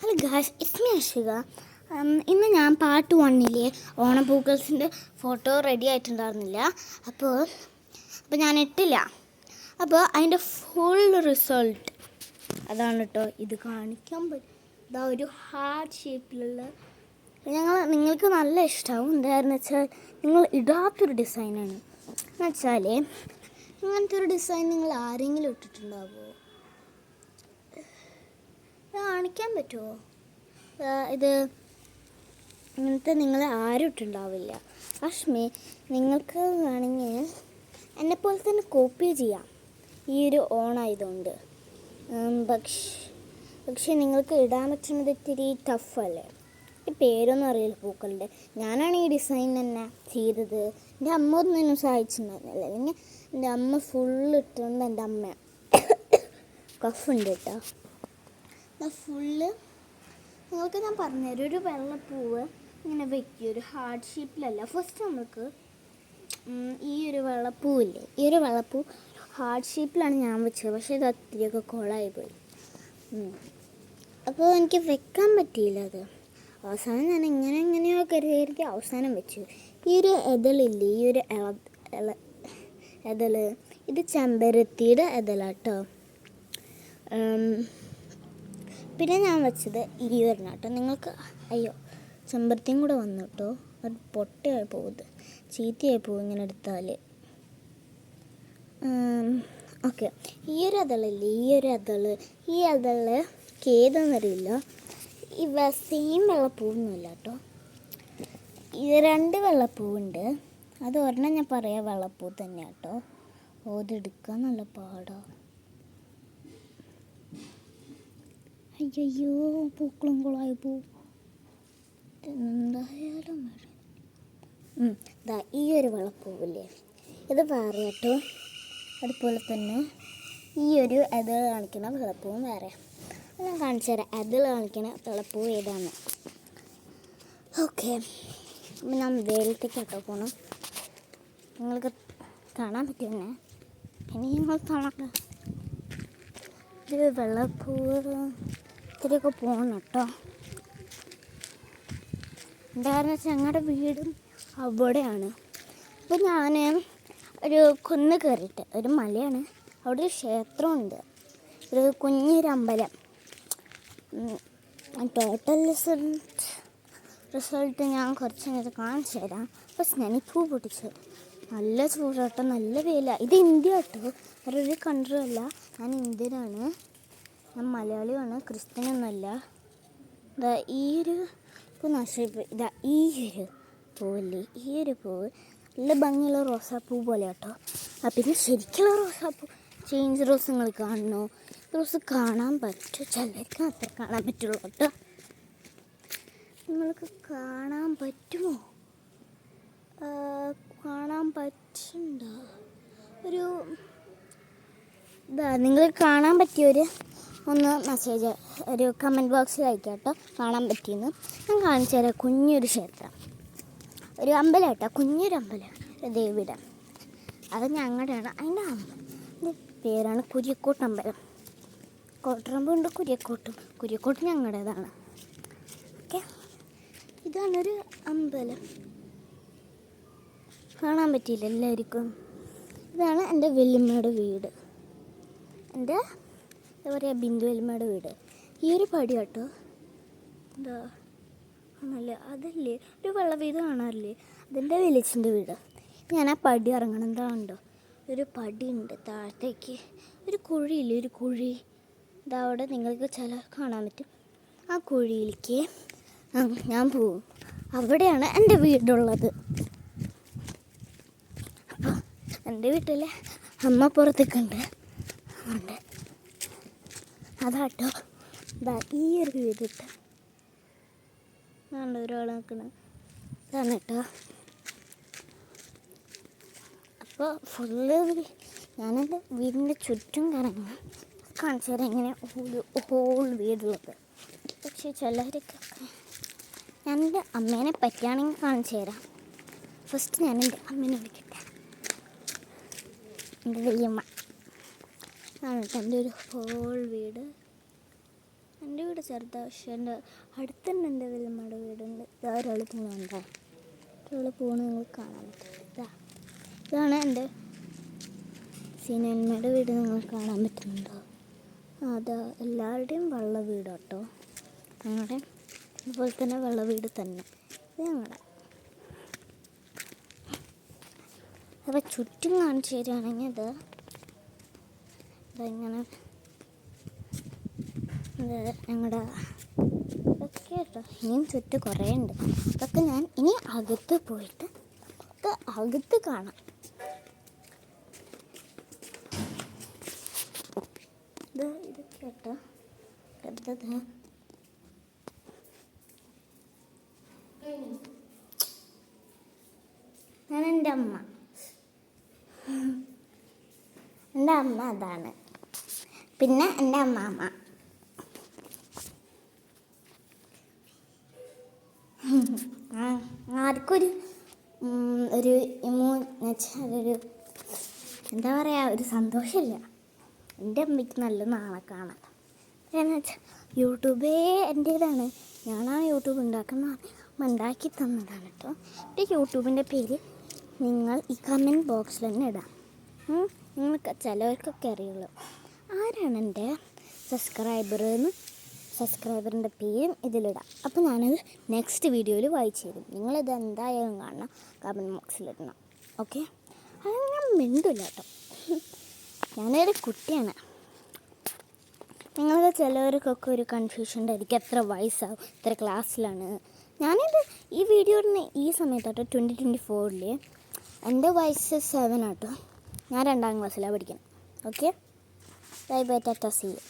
Hello guys, it's me Arshika. ഇന്ന് ഞാൻ part 1 ഓണപ്പൂക്കളത്തിൻ്റെ ഫോട്ടോ റെഡി ആയിട്ടുണ്ടായിരുന്നില്ല. അപ്പോൾ ഞാൻ ഇട്ടില്ല. അപ്പോൾ അതിൻ്റെ ഫുൾ റിസൾട്ട് അതാണ് കേട്ടോ. ഇത് കാണിക്കാൻ പറ്റും. ഇതാ ഒരു ഹാർട്ട് ഷേപ്പിലുള്ള നിങ്ങൾക്ക് നല്ല ഇഷ്ടമാവും. എന്താണെന്ന് വെച്ചാൽ നിങ്ങൾ ഇടാത്തൊരു ഡിസൈനാണ്. എന്ന് വെച്ചാൽ ഇങ്ങനത്തെ ഒരു ഡിസൈൻ നിങ്ങൾ ആരെങ്കിലും ഇട്ടിട്ടുണ്ടാവുമോ? കാണിക്കാൻ പറ്റുമോ? ഇത് ഇങ്ങനത്തെ നിങ്ങൾ ആരും ഇട്ടുണ്ടാവില്ല. അഷ്മി, നിങ്ങൾക്ക് വേണമെങ്കിൽ എന്നെപ്പോലെ തന്നെ കോപ്പി ചെയ്യാം ഈ ഒരു ഓണായതുകൊണ്ട്. പക്ഷേ നിങ്ങൾക്ക് ഇടാൻ പറ്റുന്നത് ഇത്തിരി ടഫല്ലേ. ഈ പേരൊന്നും അറിയില്ല പൂക്കളുടെ. ഞാനാണ് ഈ ഡിസൈൻ തന്നെ ചെയ്തത്. എൻ്റെ അമ്മ ഒന്നും സഹായിച്ചിട്ടുണ്ടായിരുന്നില്ല. അല്ലെങ്കിൽ എൻ്റെ അമ്മ ഫുള്ള് ഇട്ടുകൊണ്ട് എൻ്റെ അമ്മ കഫുണ്ട് കേട്ടോ. ഫുള്ള് നിങ്ങൾക്ക് ഞാൻ പറഞ്ഞുതരും. ഒരു വെള്ളപ്പൂവ് ഇങ്ങനെ വയ്ക്കുക, ഒരു ഹാർട്ട് ഷേപ്പിലല്ല. ഫസ്റ്റ് നമുക്ക് ഈ ഒരു വെള്ളപ്പൂവില്ലേ, ഈ ഒരു വെള്ളപ്പൂ ഹാർട്ട് ഷേപ്പിലാണ് ഞാൻ വെച്ചത്. പക്ഷേ ഇത് ഒത്തിരിയൊക്കെ കുളമായിപ്പോയി. അപ്പോൾ എനിക്ക് വെക്കാൻ പറ്റിയില്ല. അത് അവസാനം ഞാൻ എങ്ങനെയോ കരുതി അവസാനം വെച്ചു. ഈ ഒരു എതളില്ലേ, ഈ ഒരു എതള്, ഇത് ചെമ്പരത്തിയുടെ എതളാട്ടോ. പിന്നെ ഞാൻ വെച്ചത് ഈ ഒരെണ്ണാട്ടോ. നിങ്ങൾക്ക് ചെമ്പരത്തിയും കൂടെ വന്നു കേട്ടോ. അത് പൊട്ടയായി പോകുന്നത്, ചീത്തയായി പോകും ഇങ്ങനെ എടുത്താൽ. ഓക്കെ, ഈ ഒരു അതളില്ലേ, ഈ അതള് ഏതെന്നറിയില്ല. ഈ സെയിം വെള്ളപ്പൂവൊന്നുമില്ല കേട്ടോ. ഇത് 2 വെള്ളപ്പൂവുണ്ട്. അത് ഒരെണ്ണം ഞാൻ പറയാം വെള്ളപ്പൂ തന്നെയാണ് കേട്ടോ. ഓതെടുക്കാൻ നല്ല പാടാണ്. അയ്യോ, പൂക്കളും കുളമായി പോവും. എന്തായാലും ഈ ഒരു വെള്ളപ്പൂവില്ലേ, ഇത് വേറെ കേട്ടോ. അതുപോലെ തന്നെ ഈ ഒരു എതിൾ കാണിക്കുന്ന വെള്ളപ്പൂവും വേറെ. ഞാൻ കാണിച്ചു തരാം എതിൾ കാണിക്കുന്ന വെള്ളപ്പൂവ് ഏതാണ്. ഓക്കെ, അപ്പം ഞാൻ വെയിലത്തേക്ക് കേട്ടോ പോകണം. നിങ്ങൾക്ക് കാണാൻ പറ്റുമെന്നെ. ഇനി നിങ്ങൾ കാണാം. ഇത് വെള്ളപ്പൂവ് ഇത്തിരിയൊക്കെ പോകണം കേട്ടോ. എന്താണെന്ന് വെച്ചാൽ ഞങ്ങളുടെ വീടും അവിടെയാണ്. അപ്പോൾ ഞാൻ ഒരു കുന്ന് കയറിയിട്ട്, ഒരു മലയാണ്, അവിടെ ഒരു ക്ഷേത്രമുണ്ട്, ഒരു കുഞ്ഞൊരു അമ്പലം. ടോട്ടൽ റിസൾട്ട് ഞാൻ കുറച്ച് നേരം കാണിച്ചു തരാം. ഫസ്റ്റ് ഞാൻ ഈ പൂ പൊട്ടിച്ച്. നല്ല ചൂടാട്ടോ, നല്ല വെയില. ഇത് ഇന്ത്യ കേട്ടോ, വേറൊരു കൺട്രി അല്ല. ഞാൻ ഇന്ത്യനാണ്, ഞാൻ മലയാളിയാണ്, ക്രിസ്ത്യനൊന്നുമല്ല. ഈ ഒരു പൂ നശിപ്പോയി. ഈ ഒരു പൂവില്ലേ, ഈ ഒരു പൂവ് നല്ല ഭംഗിയുള്ള റോസാപ്പൂ പോലെ കേട്ടോ. പിന്നെ ശരിക്കുള്ള റോസാപ്പൂ, ചേഞ്ച് റോസ് നിങ്ങൾ കാണണോ? റോസ് കാണാൻ പറ്റും, ചിലർക്ക് അത്ര കാണാൻ പറ്റുള്ളൂ കേട്ടോ. നിങ്ങൾക്ക് കാണാൻ പറ്റുമോ? കാണാൻ പറ്റുന്നുണ്ടോ? നിങ്ങൾ കാണാൻ പറ്റിയൊരു ഒന്ന് മെസ്സേജ്, ഒരു കമൻറ്റ് ബോക്സിൽ അയക്കാം കേട്ടോ, കാണാൻ പറ്റിയെന്ന്. ഞാൻ കാണിച്ചു തരാം. കുഞ്ഞൊരു ക്ഷേത്രം, ഒരു അമ്പലം കേട്ടോ, കുഞ്ഞൊരു അമ്പലം, ഒരു ദേവിയുടെ. അത് ഞങ്ങളുടെയാണ്. അതിൻ്റെ പേരാണ് കുര്യക്കോട്ട് അമ്പലം. കോട്ടറമ്പുണ്ട്, കുര്യക്കോട്ട് ഞങ്ങളുടേതാണ്. ഓക്കെ, ഇതാണൊരു അമ്പലം. കാണാൻ പറ്റിയില്ല എല്ലാവർക്കും. ഇതാണ് എൻ്റെ വല്യമ്മയുടെ വീട്, എൻ്റെ എന്താ പറയുക, ബിന്ദു വല്യമ്മയുടെ വീട്. ഈ ഒരു പടി കേട്ടോ. ആണല്ലേ, അതല്ലേ ഒരു വെള്ളവീട് കാണാറില്ലേ, അതിൻ്റെ വിളിച്ചിൻ്റെ വീട്. ഞാൻ ആ പടി ഇറങ്ങണം. എന്താ ഉണ്ടോ, ഒരു പടി ഉണ്ട് താഴത്തേക്ക്, ഒരു കുഴിയില്ലേ, ഒരു കുഴി. അവിടെ നിങ്ങൾക്ക് കാണാൻ പറ്റും. ആ കുഴിയിലേക്ക് ഞാൻ പോവും. അവിടെയാണ് എൻ്റെ വീടുള്ളത്. അപ്പോൾ എൻ്റെ വീട്ടിലെ അമ്മ പുറത്തേക്ക് ഉണ്ട്. അതാട്ടോ ഈ ഒരു വീടിട്ട് ഒരാൾ നിൽക്കണം. ഇതാണ് കേട്ടോ. അപ്പോൾ ഫുള്ള് ഞാനെൻ്റെ വീടിൻ്റെ ചുറ്റും കറങ്ങാം. കാണിച്ചു തരാം എങ്ങനെ ഹോൾ വീടുള്ളത്. പക്ഷേ ചിലരൊക്കെ ഞാൻ എൻ്റെ അമ്മേനെ പറ്റിയാണെങ്കിൽ കാണിച്ചു തരാം. ഫസ്റ്റ് ഞാൻ എൻ്റെ അമ്മേനെ വിളിക്കട്ടെ. എൻ്റെ വല്യമ്മ ആണ് കേട്ടോ എൻ്റെ ഒരു ഹോൾ വീട്. എൻ്റെ വീട് ചെറുതാണ്, പക്ഷേ എൻ്റെ അടുത്ത് തന്നെ എൻ്റെ വല്യമ്മയുടെ വീടുണ്ട്. ഇതാ ഒരാൾ പോകുന്നുണ്ടോ, ഒരാൾ പോകുന്നത് നിങ്ങൾ കാണാൻ പറ്റും. ഇതാണ് എൻ്റെ സീനമ്മയുടെ വീട്, നിങ്ങൾ കാണാൻ പറ്റുന്നുണ്ടോ? അതാ എല്ലാവരുടെയും വെള്ള വീട് കേട്ടോ, ഞങ്ങളുടെ അതുപോലെ തന്നെ വെള്ള വീട് തന്നെ. ഇത് ഞങ്ങളുടെ അപ്പോൾ ചുറ്റും കാണിച്ചു തരികയാണെങ്കിൽ ഇതെങ്ങനെ ഞങ്ങളുടെ ഇതൊക്കെ കേട്ടോ. ഇനിയും ചുറ്റും കുറേ ഉണ്ട്, അതൊക്കെ ഞാൻ ഇനി അകത്ത് പോയിട്ട് ഒക്കെ അകത്ത് കാണാം. ഇതൊക്കെ കേട്ടോ അടുത്തത് ഞാൻ എൻ്റെ അമ്മ അതാണ്. പിന്നെ എൻ്റെ അമ്മാമ്മ. ആർക്കൊരു ഒരു ഒരു എന്താ പറയുക, ഒരു സന്തോഷമില്ല. എൻ്റെ അമ്മയ്ക്ക് നല്ല നാളെ കാണാം. എന്ന് വെച്ചാൽ യൂട്യൂബേ എൻ്റേതാണ്, ഞാനാ യൂട്യൂബ് ഉണ്ടാക്കി തന്നതാണ് കേട്ടോ. എൻ്റെ യൂട്യൂബിൻ്റെ പേര് നിങ്ങൾ ഈ കമൻറ്റ് ബോക്സിൽ തന്നെ ഇടാം. നിങ്ങൾക്ക് ചിലവർക്കൊക്കെ അറിയുള്ളൂ ആരാണ് എൻ്റെ സബ്സ്ക്രൈബറിൻ്റെ പേരും ഇതിലിടാം. അപ്പോൾ ഞാനത് നെക്സ്റ്റ് വീഡിയോയിൽ വായിച്ചു തരും. നിങ്ങളിത് എന്തായാലും കാണണം, കമൻറ്റ് ബോക്സിലിടണം. ഓക്കെ, അത് ഞാൻ മിണ്ടില്ല കേട്ടോ, ഞാനൊരു കുട്ടിയാണ്. നിങ്ങളത് ചിലവർക്കൊക്കെ ഒരു കൺഫ്യൂഷൻ ഉണ്ടായിരിക്കും, എത്ര വയസ്സാവും, എത്ര ക്ലാസ്സിലാണ്. ഞാനിത് ഈ വീഡിയോ ഈ സമയത്താട്ടോ 2024 എൻ്റെ വയസ്സ് 7 ആട്ടോ. ഞാൻ 2ാം ക്ലാസ്സിലാണ് പഠിക്കുന്നത്. Okay, bye bye, tata, see U.